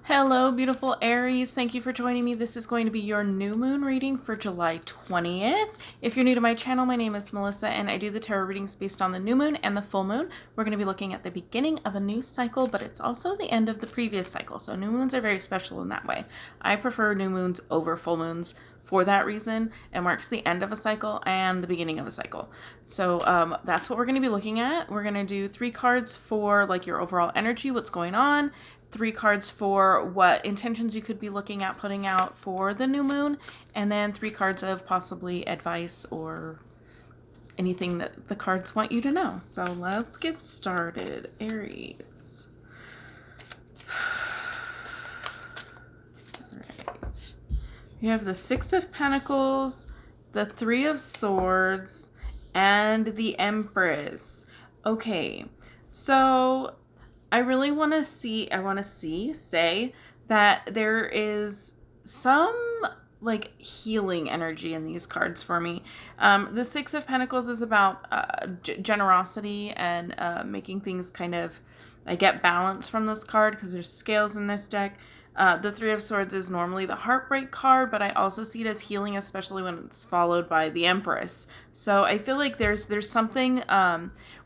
Hello, beautiful Aries. Thank you for joining me. This is going to be your new moon reading for July 20th. If you're new to my channel, my name is Melissa and I do the tarot readings based on the new moon and the full moon. We're going to be looking at the beginning of a new cycle, but it's also the end of the previous cycle. So new moons are very special in that way. I prefer new moons over full moons for that reason. It marks the end of a cycle and the beginning of a cycle. So that's what we're going to be looking at. We're going to do 3 cards for like your overall energy, what's going on, 3 cards for what intentions you could be looking at putting out for the new moon, and then 3 cards of possibly advice or anything that the cards want you to know. So let's get started. Aries. All right. You have the 6 of Pentacles, the 3 of Swords, and the Empress. Okay, so I really want to say that there is some like healing energy in these cards for me. The 6 of Pentacles is about generosity and making things kind of, I get balance from this card because there's scales in this deck. The 3 of Swords is normally the heartbreak card, but I also see it as healing, especially when it's followed by the Empress. So I feel like there's something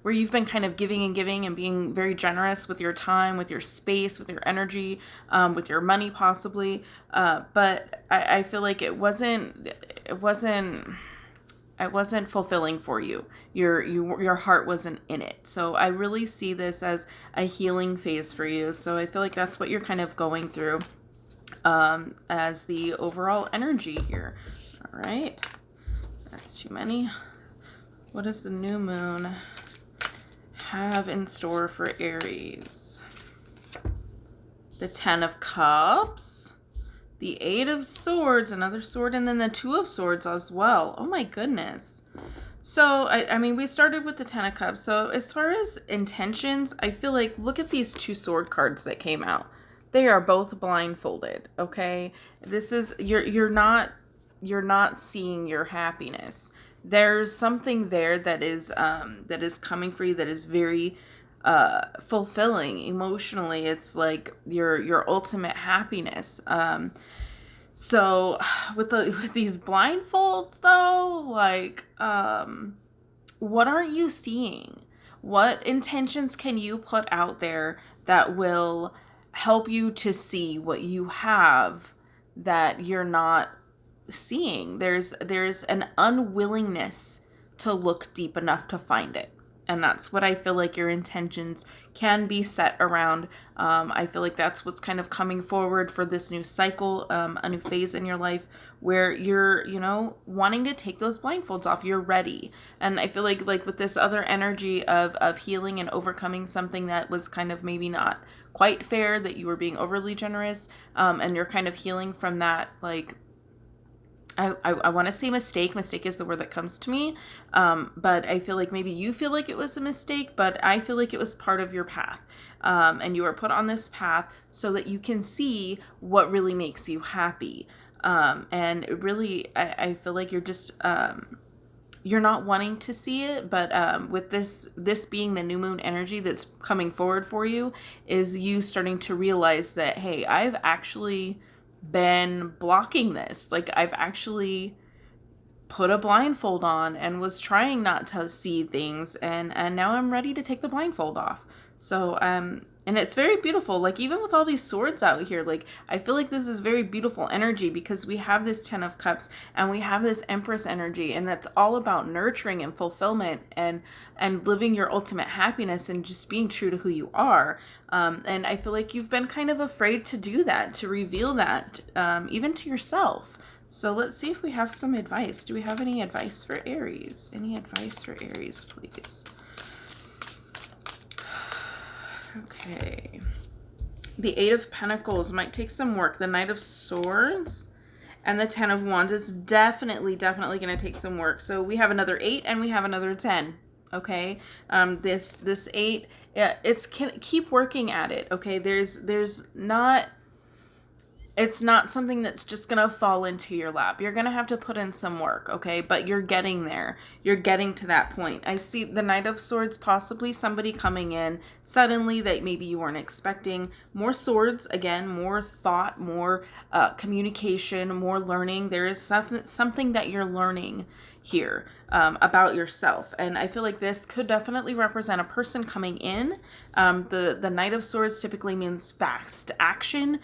where you've been kind of giving and being very generous with your time, with your space, with your energy, with your money possibly. But I feel like it wasn't fulfilling for you. Your heart wasn't in it. So I really see this as a healing phase for you. So I feel like that's what you're kind of going through as the overall energy here. All right. That's too many. What does the new moon have in store for Aries? The 10 of Cups, the 8 of Swords, another sword, and then the 2 of Swords as well. Oh my goodness. So, I mean, we started with the 10 of Cups. So as far as intentions, I feel like, look at these 2 sword cards that came out. They are both blindfolded, okay? This is, you're not seeing your happiness. There's something there that is coming for you that is very fulfilling emotionally. It's like your ultimate happiness. So with these blindfolds though, like what aren't you seeing? What intentions can you put out there that will help you to see what you have that you're not seeing? There's an unwillingness to look deep enough to find it. And that's what I feel like your intentions can be set around. I feel like that's what's kind of coming forward for this new cycle, a new phase in your life where you're, wanting to take those blindfolds off. You're ready. And I feel like with this other energy of healing and overcoming something that was kind of maybe not quite fair, that you were being overly generous, and you're kind of healing from that, like, I want to say mistake. Mistake is the word that comes to me. But I feel like maybe you feel like it was a mistake, but I feel like it was part of your path. And you were put on this path so that you can see what really makes you happy. And really, I feel like you're just, you're not wanting to see it, but with this being the new moon energy that's coming forward for you, is you starting to realize that, hey, I've actually been blocking this. Like, I've actually put a blindfold on and was trying not to see things, and now I'm ready to take the blindfold off. So and it's very beautiful. Like, even with all these swords out here, like, I feel like this is very beautiful energy because we have this 10 of Cups and we have this Empress energy, and that's all about nurturing and fulfillment and living your ultimate happiness and just being true to who you are. And I feel like you've been kind of afraid to do that, to reveal that, even to yourself. So let's see if we have some advice. Do we have any advice for Aries? Any advice for Aries, please? Okay. The 8 of Pentacles might take some work. The Knight of Swords and the 10 of Wands is definitely going to take some work. So we have another 8 and we have another 10. Okay. This 8, keep working at it. Okay. There's not, it's not something that's just going to fall into your lap. You're going to have to put in some work, okay? But you're getting there. You're getting to that point. I see the Knight of Swords, possibly somebody coming in suddenly that maybe you weren't expecting. More swords, again, more thought, more communication, more learning. There is something that you're learning here about yourself, and I feel like this could definitely represent a person coming in. The Knight of Swords typically means fast action,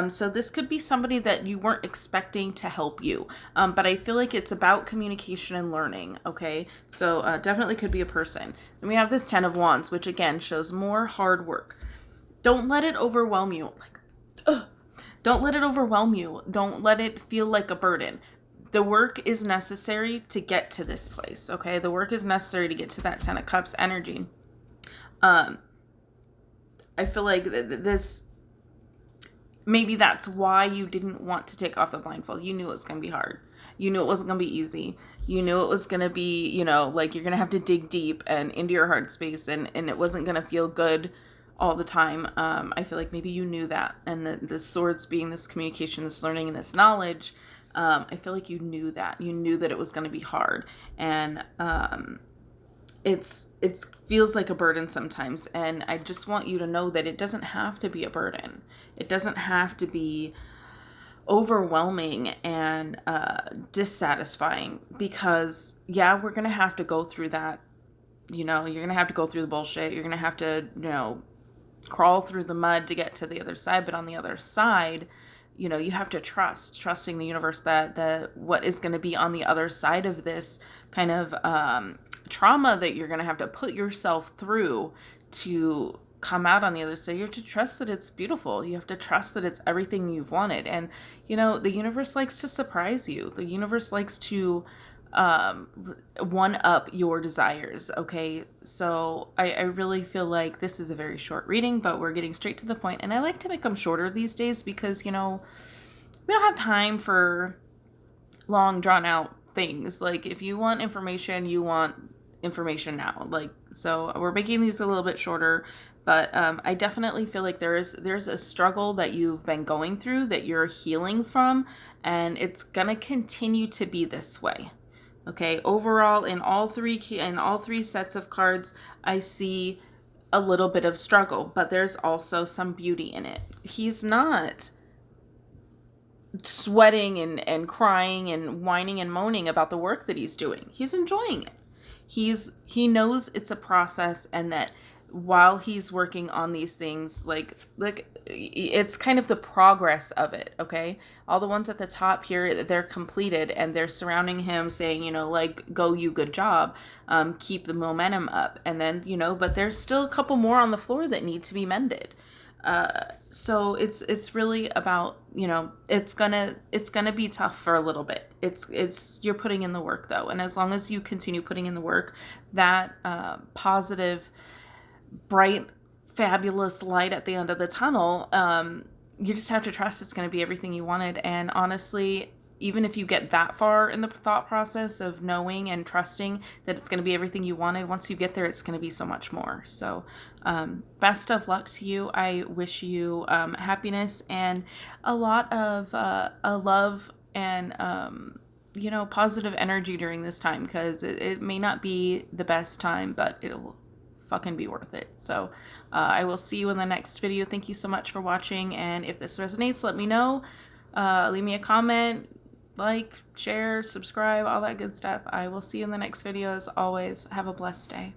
so this could be somebody that you weren't expecting to help you, but I feel like it's about communication and learning. Okay, so definitely could be a person. And we have this 10 of Wands, which again shows more hard work. Don't let it overwhelm you. Don't let it overwhelm you. Don't let it feel like a burden. The work is necessary to get to this place, okay? The work is necessary to get to that 10 of Cups energy. I feel like this, maybe that's why you didn't want to take off the blindfold. You knew it was going to be hard. You knew it wasn't going to be easy. You knew it was going to be, you know, like you're going to have to dig deep and into your heart space, and it wasn't going to feel good all the time. I feel like maybe you knew that. And the swords being this communication, this learning, and this knowledge, I feel like you knew that. You knew that it was going to be hard. And it feels like a burden sometimes. And I just want you to know that it doesn't have to be a burden. It doesn't have to be overwhelming and dissatisfying, because yeah, we're going to have to go through that. You know, you're going to have to go through the bullshit. You're going to have to, you know, crawl through the mud to get to the other side. But on the other side, you know, you have to trusting the universe that what is going to be on the other side of this kind of trauma that you're going to have to put yourself through to come out on the other side. You have to trust that it's beautiful. You have to trust that it's everything you've wanted. And, you know, the universe likes to surprise you. The universe likes to one up your desires. Okay, so I really feel like this is a very short reading, but we're getting straight to the point, and I like to make them shorter these days because, you know, we don't have time for long drawn out things. Like, if you want information, you want information now. Like, so we're making these a little bit shorter, but I definitely feel like there's a struggle that you've been going through that you're healing from, and it's gonna continue to be this way. Okay, overall in all three sets of cards, I see a little bit of struggle, but there's also some beauty in it. He's not sweating and crying and whining and moaning about the work that he's doing. He's enjoying it. He knows it's a process, and that while he's working on these things, like it's kind of the progress of it. Okay, all the ones at the top here, they're completed, and they're surrounding him saying, you know, like, go you, good job, keep the momentum up. And then, you know, but there's still a couple more on the floor that need to be mended. So it's really about, you know, it's gonna be tough for a little bit. It's you're putting in the work though, and as long as you continue putting in the work, that positive, bright, fabulous light at the end of the tunnel, you just have to trust it's going to be everything you wanted. And honestly, even if you get that far in the thought process of knowing and trusting that it's going to be everything you wanted, once you get there, it's going to be so much more. So best of luck to you. I wish you happiness and a lot of love and you know, positive energy during this time, because it may not be the best time, but it'll fucking be worth it. So I will see you in the next video. Thank you so much for watching, and if this resonates, let me know. Leave me a comment, like, share, subscribe, all that good stuff. I will see you in the next video. As always, have a blessed day.